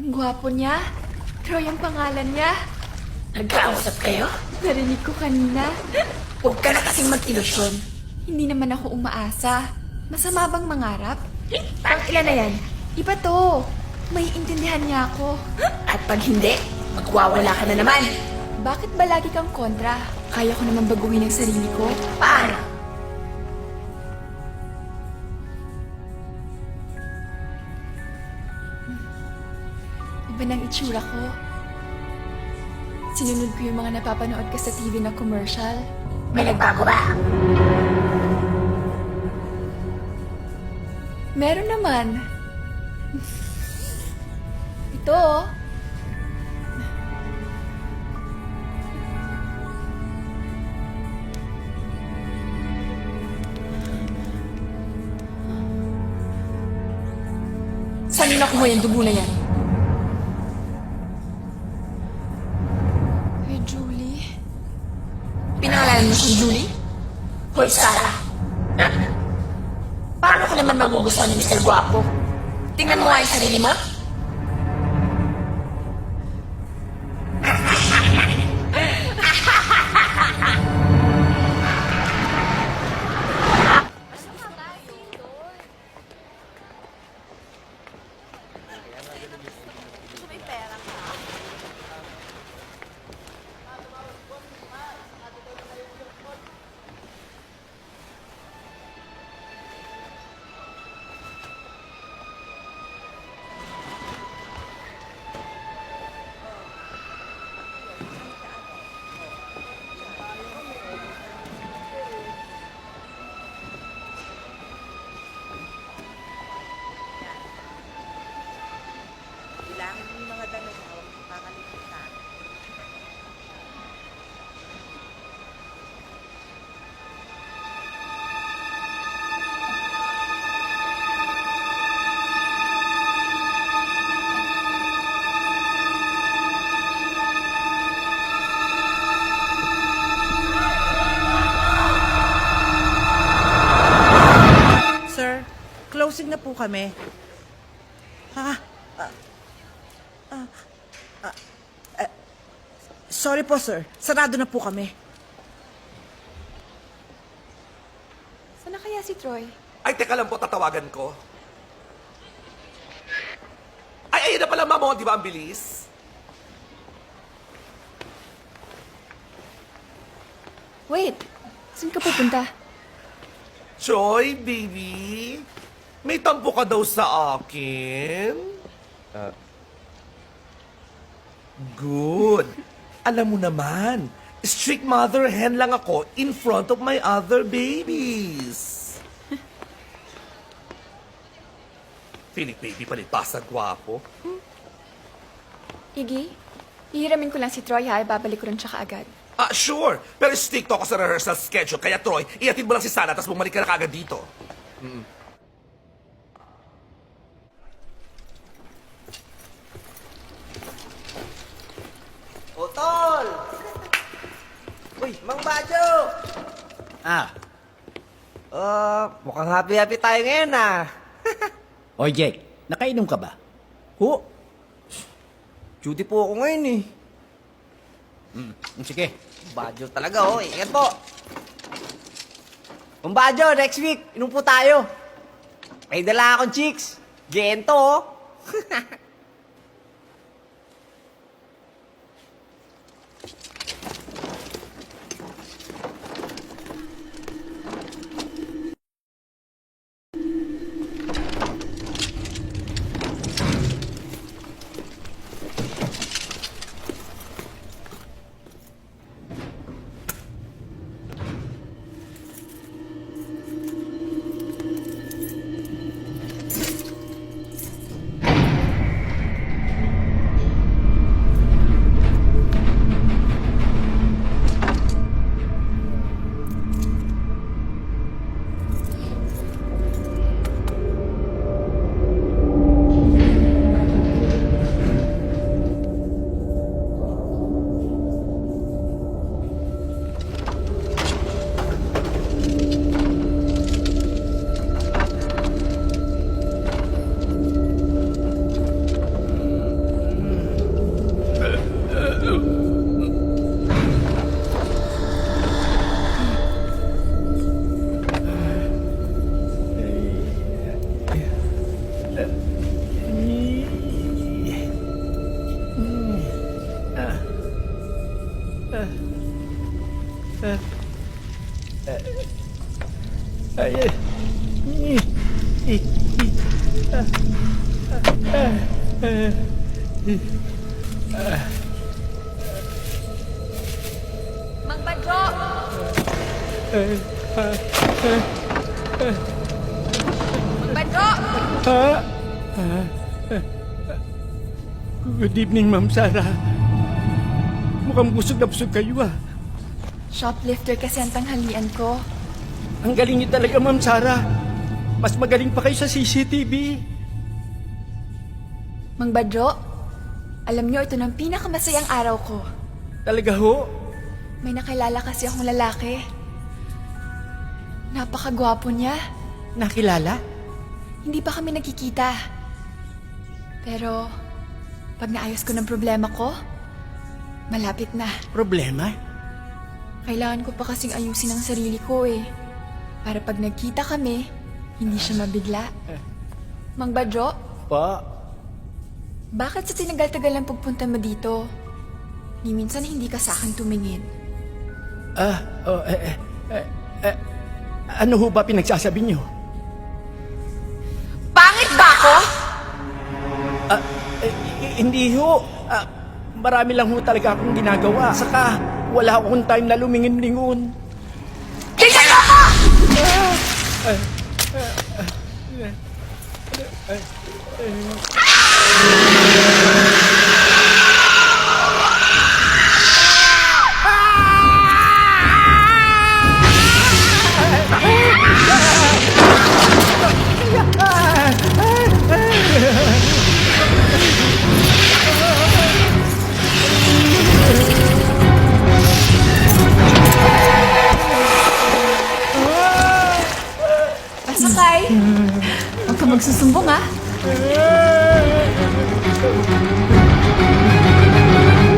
Ang gwapo niya. Troy ang pangalan niya. Nagkausap kayo? Narinig ko kanina. Huwag ka na kasing mag-ilusyon. Hindi naman ako umaasa. Masama bang mangarap? Pang ilan na yan? Iba to. May intindihan niya ako. At pag hindi, magwawala ka na naman. Bakit ba lagi kang kontra? Kaya ko naman baguhin ang sarili ko. Paano? Iba ng itsura ko. Sinunod ko yung mga napapanood ka sa TV na commercial. May nagbago ba? Meron naman. Ito oh. Saan nila kumuha yung dugo na yan? Kay Julie? Pinangalanan mo si Julie? Hoy, Sarah. Paano ka naman magugustuhan ni Mr. Guapo? Tingnan mo nga yung sarili mo. Kailangan yung mga damit na huwag kakalimutan. Sir, closing na po kami. Ha? Sorry po, sir. Sarado na po kami. Saan na kaya si Troy? Ay, teka lang po, tatawagan ko. Ay, ayun na pala, mamo, di ba ang bilis? Wait, saan ka pupunta? Joy, baby, may tampo ka daw sa akin? Good. Alam mo naman, strict mother hen lang ako in front of my other babies. Philip, baby, palipasag gwapo. Iggy, hihiramin ko lang si Troy ha, babalik ko rin siya kaagad. Ah, sure. Pero stick to ako sa rehearsal schedule. Kaya Troy, iatid mo lang si Sana, tapos bumalik ka na kagad dito. O, Tol! Uy, Mang Badyo! Mukhang happy-happy tayo ngayon, O Jake, nakainom ka ba? Ho? Duty po ako ngayon, eh. Sige. Badyo talaga, oh. Ingat po. Mang Badyo, next week, inom po tayo. May dala akong chicks. Gento, oh. Mang Badro! Mang Badro! Good evening, Ma'am Sarah. Mukhang busog na busog kayo ah. Shoplifter kasi ang tanghalian ko. Ang galing niyo talaga, Ma'am Sarah. Mas magaling pa kayo sa CCTV. Mang Badro, alam niyo ito ng pinakamasayang araw ko. Talaga ho? May nakilala kasi akong lalaki. Napakagwapo niya. Nakilala? Hindi pa kami nagkikita. Pero, pag naayos ko ng problema ko, malapit na. Problema? Kailangan ko pa kasing ayusin ang sarili ko eh. Para pag nagkita kami, hindi siya mabigla. Mang Badro, Pa? bakit sa tinagal-tagal ng pagpunta mo dito? Ni minsan hindi ka sa akin tumingin. Ano ho ba pinagsasabi niyo? Pangit ba ako? Hindi ho. Marami lang ho talaga akong ginagawa. Saka, wala akong time na lumingin-lingon. Tingnan mo ako! Pasakay! Huwag ka magsusumbong ah.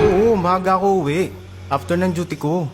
Oo, maaga ako uwi. After ng duty ko.